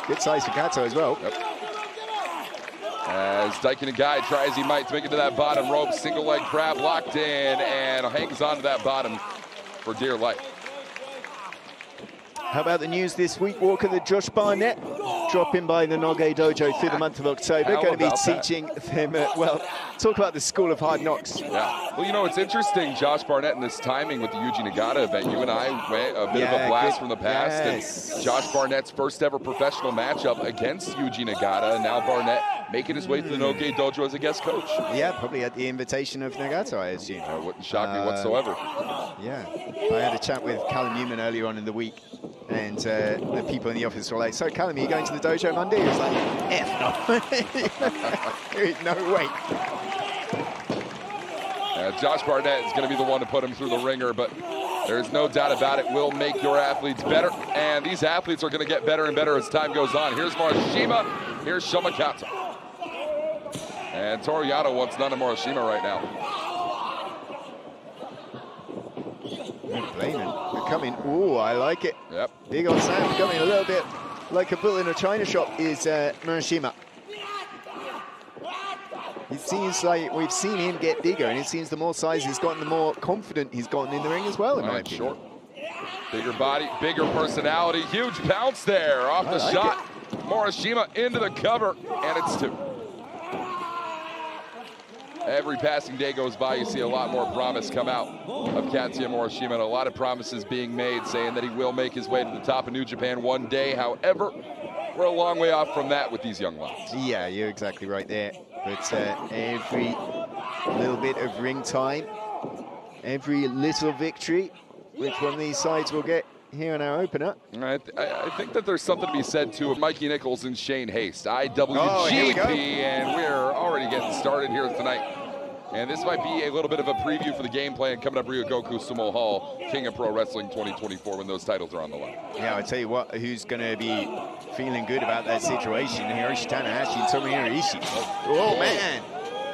Good size for Kato as well. Yep. As Daiki Nagai tries he might to make it to that bottom rope, single leg crab locked in and hangs on to that bottom for dear life. How about the news this week, Walker? The Josh Barnett dropping by the Nagai dojo through the month of October. Going to be teaching them, well, talk about the School of Hard Knocks. Yeah. Well, you know, it's interesting, Josh Barnett, and this timing with the Yuji Nagata event. You and I went a bit of a blast from the past. Yes. And Josh Barnett's first ever professional matchup against Yuji Nagata. And now Barnett making his way to the Nagai dojo as a guest coach. Yeah, probably at the invitation of Nagata, I assume. That wouldn't shock me whatsoever. Yeah. I had a chat with Callum Newman earlier on in the week. And the people in the office were like, so Callum, are you going to the dojo Monday? He was like, F no. There is no way. Josh Barnett is going to be the one to put him through the ringer, but there's no doubt about it, will make your athletes better. And these athletes are going to get better and better as time goes on. Here's Murashima, here's Shoma Kato. And Toru Yano wants none of Murashima right now. They're coming. Ooh, I like it. Yep. Big old Sam coming a little bit like a bull in a china shop is Murashima. It seems like we've seen him get bigger, and it seems the more size he's gotten, the more confident he's gotten in the ring as well, in my opinion. Short. Bigger body, bigger personality. Huge bounce there off the shot. Murashima into the cover, and it's 2. Every passing day goes by, you see a lot more promise come out of Katsuya Murashima, and a lot of promises being made, saying that he will make his way to the top of New Japan one day. However, we're a long way off from that with these young lads. Yeah, you're exactly right there. But every little bit of ring time, every little victory, which one of these sides will get here in our opener. I think that there's something to be said, too, of Mikey Nicholls and Shane Haste. IWGP, and we're already getting started here tonight. And this might be a little bit of a preview for the game plan coming up Ryogoku Sumo Hall, King of Pro Wrestling 2024, when those titles are on the line. Yeah, I'll tell you what, who's going to be feeling good about that situation? Hiroshi Tanahashi and Tomohiro Ishii. Oh, man.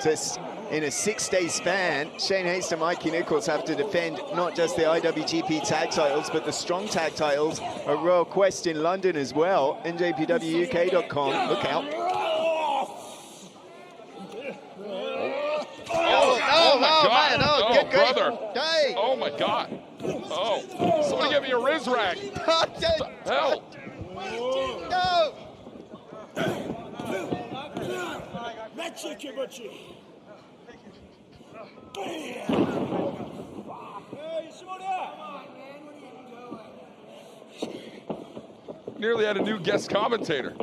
Just in a 6-day span, Shane Haste and Mikey Nicholls have to defend not just the IWGP tag titles, but the strong tag titles, a Royal Quest in London as well. NJPWUK.com. Look out. Oh my God. Man, oh good brother. Hey. Oh, my God. Oh, somebody get me a Riz rag. What the hell? No. Nearly had a new guest commentator.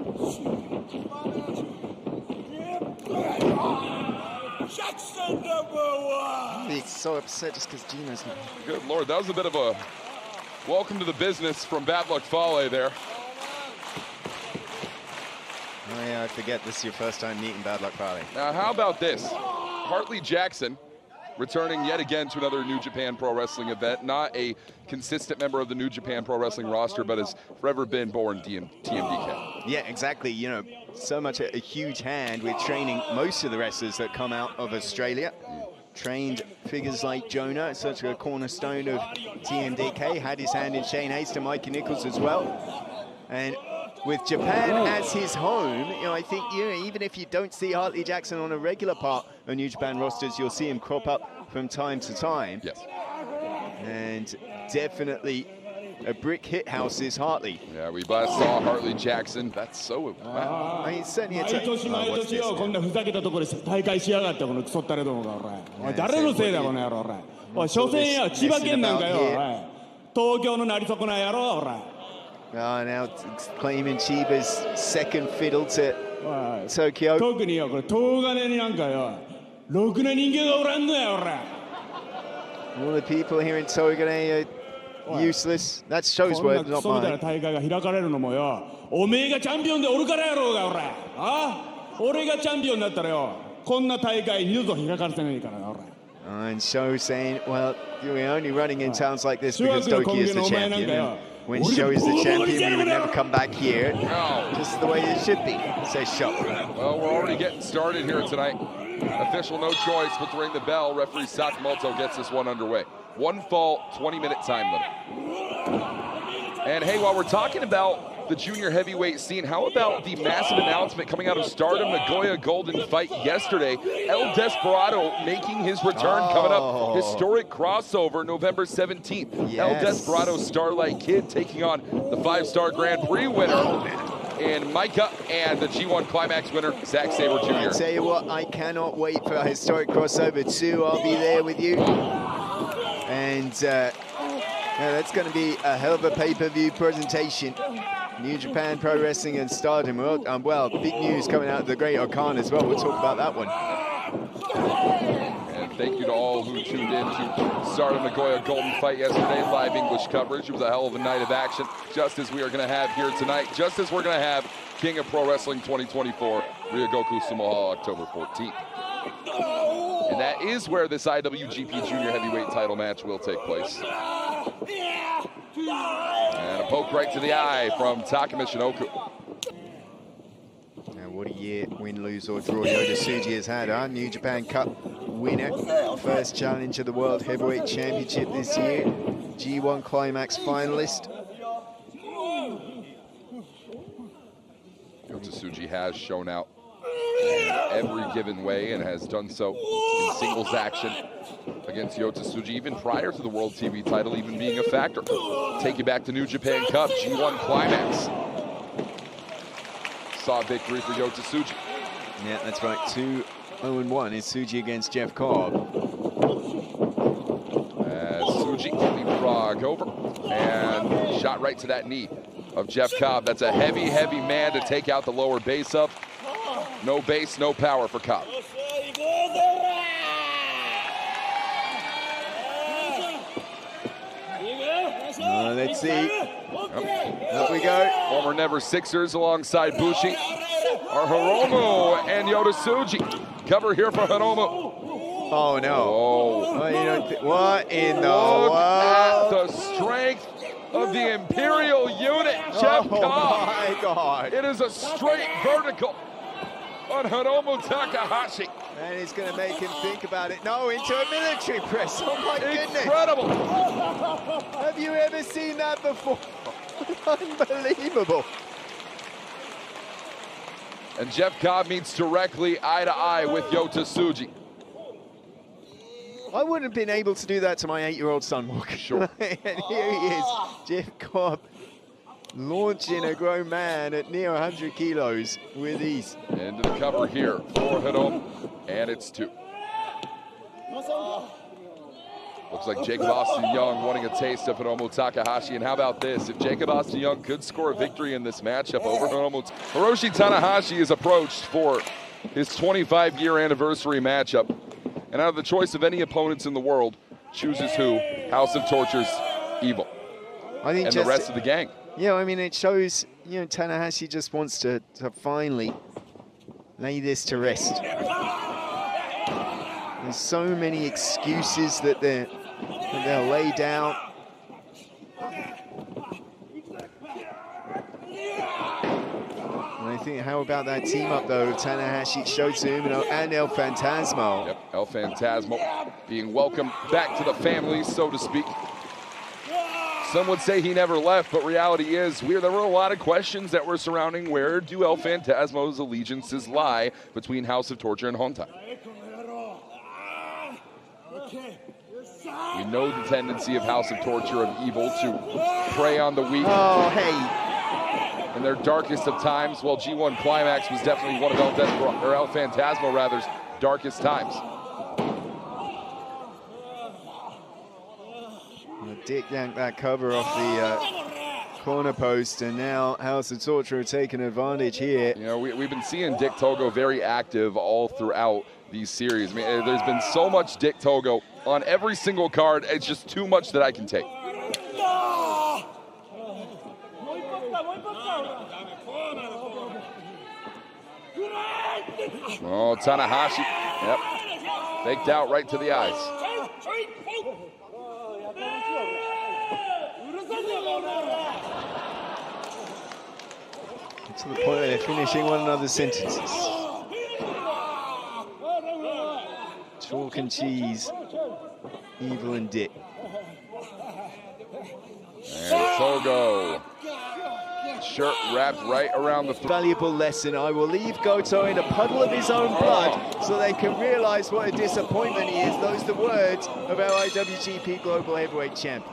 He's so upset just because Gina's not. Good Lord, that was a bit of a welcome to the business from Bad Luck Fale there. Oh yeah, I forget this is your first time meeting Bad Luck Fale. Now, how about this? Hartley Jackson returning yet again to another New Japan Pro Wrestling event. Not a consistent member of the New Japan Pro Wrestling roster, but has forever been born TMDK. Yeah, exactly. You know, so much a huge hand with training most of the wrestlers that come out of Australia. Trained figures like Jonah, such a cornerstone of TMDK. Had his hand in Shane Haste and Mikey Nicholls as well. And with Japan as his home, you know, I think, you know, even if you don't see Hartley Jackson on a regular part of New Japan rosters, you'll see him crop up from time to time. Yes. And definitely a brick hit house is Hartley. Yeah, we last saw Hartley Jackson. That's so wow. I mean, certainly it's what's this now it's claiming Chiba's second fiddle to Tokyo. All the people here in Togane are useless. That's Show's word, not mine. And Show saying, well, we're only running in towns like this because DOUKI is the champion. And when Show is the champion, we would never come back here. Just the way it should be, says Show. Well, we're already getting started here tonight. Official no choice but to ring the bell. Referee Sakamoto gets this one underway. One fall, 20-minute time limit. And hey, while we're talking about the junior heavyweight scene, how about the massive announcement coming out of Stardom Nagoya Golden Fight yesterday? El Desperado making his return, coming up. Historic crossover November 17th. Yes. El Desperado Starlight Kid taking on the 5-star Grand Prix winner in Micah and the G1 Climax winner, Zack Sabre Jr. I tell you what, I cannot wait for a historic crossover 2. I'll be there with you. And yeah, that's going to be a hell of a pay-per-view presentation. New Japan Pro Wrestling and Stardom. Well, big news coming out of the Great Okan as well. We'll talk about that one. And thank you to all who tuned in to Stardom Nagoya Golden Fight yesterday. Live English coverage. It was a hell of a night of action, just as we are going to have here tonight, just as we're going to have King of Pro Wrestling 2024, Ryogoku Sumo Hall, October 14th. And that is where this IWGP Junior Heavyweight title match will take place. And a poke right to the eye from TAKA Michinoku. Now, what a year, win, lose, or draw Yota Tsuji has had, huh? New Japan Cup winner, first challenge of the World Heavyweight Championship this year, G1 Climax finalist. Yota Tsuji has shown out in every given way and has done so in singles action against Yota Tsuji, even prior to the World TV title even being a factor. Take you back to New Japan Cup, G1 Climax. Saw a victory for Yota Tsuji. Yeah, that's right. 2-0-1 is Tsuji against Jeff Cobb. As Tsuji leapfrog over and shot right to that knee of Jeff Cobb. That's a heavy, heavy man to take out the lower base of. No base, no power for Cobb. Let's see. Up we go. Former Never Sixers alongside Bushi are Hiromu and Yota Tsuji. Cover here for Hiromu. Oh no. Oh. Oh, you don't what in the Look at world? the strength of the Imperial unit, Jeff Cobb. Oh my God. It is a straight vertical on Hiromu Takahashi. And he's going to make him think about it. No, into a military press. Oh my goodness. Incredible. Have you ever seen that before? Unbelievable. And Jeff Cobb meets directly eye to eye with Yota Tsuji. I wouldn't have been able to do that to my 8-year-old son, Walker. Sure. And here he is, Jeff Cobb, launching a grown man at near 100 kilos with ease. Into the cover here for Hiromu, and it's 2. Looks like Jacob Austin Young wanting a taste of Hiromu Takahashi. And how about this? If Jacob Austin Young could score a victory in this matchup over Hiromu, Hiroshi Tanahashi is approached for his 25-year anniversary matchup. And out of the choice of any opponents in the world, chooses who? House of Torture's Evil. I think and just, the rest of the gang. Yeah, I mean, it shows, you know, Tanahashi just wants to finally lay this to rest. There's so many excuses that they'll lay down. And I think, how about that team up though of Tanahashi, Shotsuumino, and El Phantasmo? Yep, El Phantasmo being welcomed back to the family, so to speak. Some would say he never left, but reality is there were a lot of questions that were surrounding where do El Phantasmo's allegiances lie between House of Torture and Hontai. We know the tendency of House of Torture of Evil to prey on the weak. Oh, hey. In their darkest of times, well, G1 Climax was definitely one of El Phantasmo rather's darkest times. Dick yanked that cover off the corner post, and now House of Torture are taking advantage here. You know, we've been seeing Dick Togo very active all throughout these series. I mean, there's been so much Dick Togo on every single card. It's just too much that I can take. Oh, Tanahashi. Yep. Faked out right to the eyes. To the point where they're finishing one another's sentences. Chalk and cheese, Evil and Dick. And Togo shirt wrapped right around the Valuable lesson. I will leave Goto in a puddle of his own blood so they can realize what a disappointment he is. Those are the words of our IWGP Global Heavyweight Champ.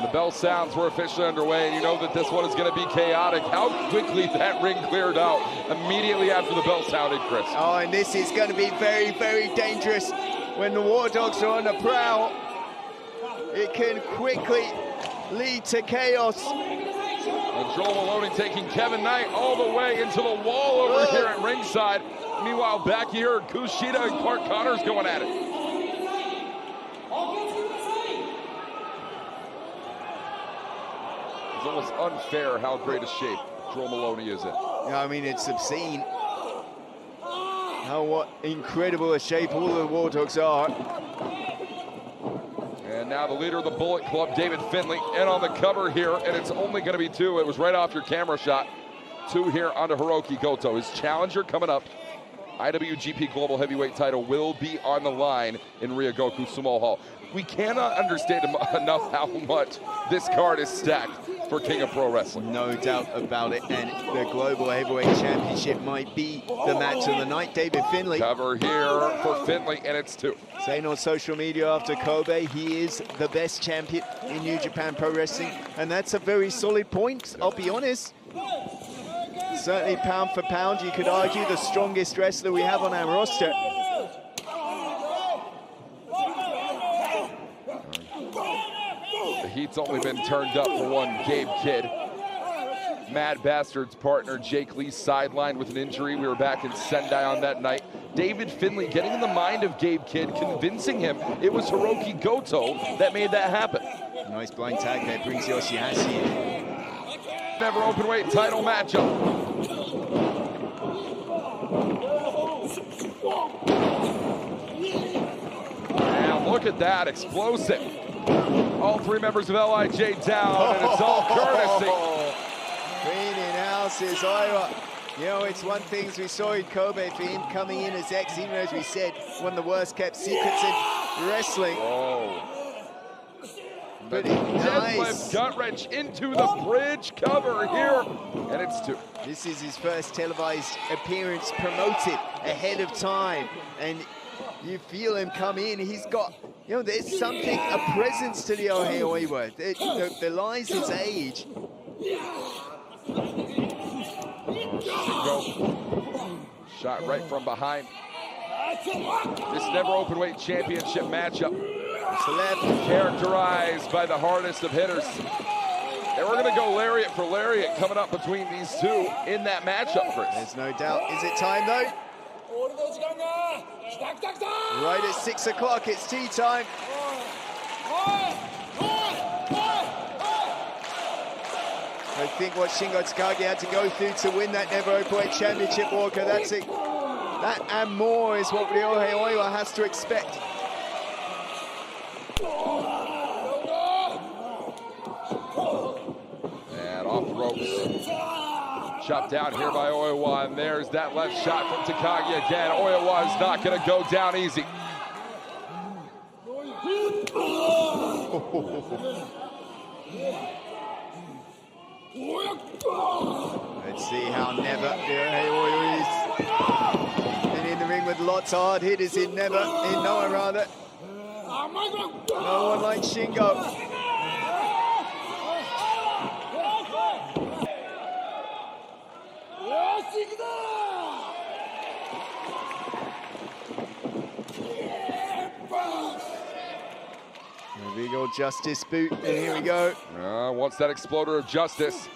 The bell sounds, we're officially underway, and you know that this one is going to be chaotic. How quickly that ring cleared out immediately after the bell sounded, Chris. Oh, and this is going to be very, very dangerous when the War Dogs are on the prowl. It can quickly lead to chaos. And Joel Maloney taking Kevin Knight all the way into the wall over here at ringside. Meanwhile, back here, Kushida and Clark Connors going at it. It's almost unfair how great a shape Joel Maloney is in. Yeah, I mean, it's obscene what incredible a shape all the War Dogs are. And now the leader of the Bullet Club, David Finlay, in on the cover here, and it's only going to be 2. It was right off your camera shot. 2 here onto Hiroki Goto. His challenger coming up. IWGP Global Heavyweight title will be on the line in Ryogoku Sumo Hall. We cannot understand enough how much this card is stacked for King of Pro Wrestling. No doubt about it, and the Global Heavyweight Championship might be the match of the night. David Finlay. Cover here for Finlay, and it's 2. Saying on social media after Kobe, he is the best champion in New Japan Pro Wrestling, and that's a very solid point, I'll be honest. Certainly pound for pound, you could argue the strongest wrestler we have on our roster. The heat's only been turned up for one Gabe Kidd. Mad Bastard's partner Jake Lee sidelined with an injury. We were back in Sendai on that night. David Finlay getting in the mind of Gabe Kidd, convincing him it was Hiroki Goto that made that happen. Nice blind tag there, brings YOSHI-HASHI in. Never open weight title matchup. And look at that, explosive. All 3 members of LIJ down, and it's all courtesy. Cleaning houses, you know, it's one thing as we saw in Kobe for him coming in as X, even as we said, one of the worst kept secrets in wrestling. Whoa. But nice. Gut wrench into the bridge cover here, and it's 2. This is his first televised appearance promoted ahead of time, and you feel him come in. He's got, you know, there's something, a presence to the Oheoiwa. The lies his age. Shot right from behind. This never open weight championship matchup. It's left. Characterized by the hardest of hitters. And we're going to go lariat for lariat coming up between these 2 in that matchup, Chris. There's no doubt. Is it time, though? Right at 6 o'clock, it's tea time. I think what Shingo Takagi had to go through to win that never openweight championship, Walker, that's it. That and more is what Ryohei Oiwa has to expect. And off the ropes. Chopped down here by Oiwa, and there's that left shot from Takagi again. Oiwa is not going to go down easy. Let's see how never Oiwa is. And in the ring with lots of hard hitters in Noah rather. No one like Shingo. A big old justice boot, and here we go. Wants that exploder of justice.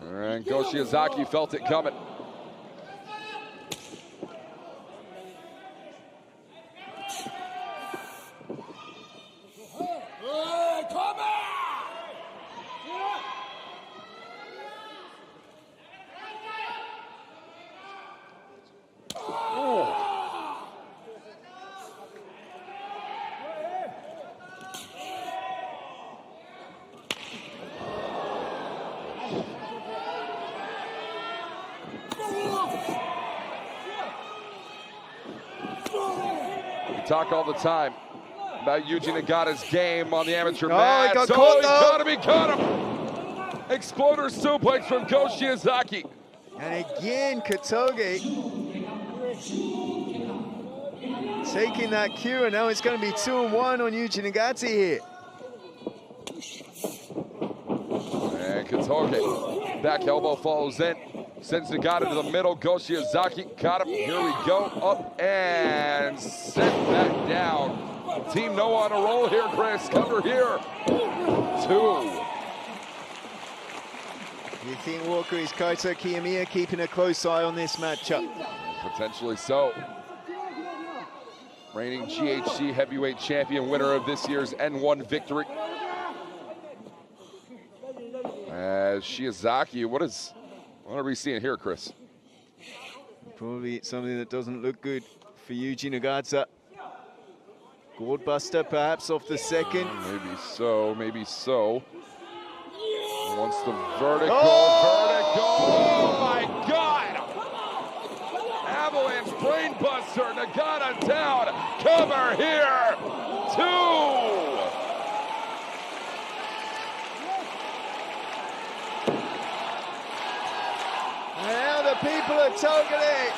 And Go Shiozaki felt it coming. Talk all the time. about Yuji Nagata's game on the amateur Oh, mat. he got caught, though. He caught him. Exploder suplex from YOSHI-HASHI. And again, Katoge taking that cue, and now it's going to be 2-1 on Yuji Nagata here. And Katoge, back elbow follows in. Sends Nagata to the middle. YOSHI-HASHI got him. Here we go. Up and sent that down. Team No on a roll here, Chris. Cover here. 2. You think Walker is Kaito Kiyomiya keeping a close eye on this matchup? Potentially so. Reigning GHC heavyweight champion, winner of this year's N1 victory. As Shiozaki, what are we seeing here, Chris? Probably something that doesn't look good for Yuji Nagata. Gourd buster perhaps off the second. Maybe so, maybe so. Wants the vertical, Oh my God! Avalanche brainbuster, Nagata down. Cover here, 2. And now the people are targeting.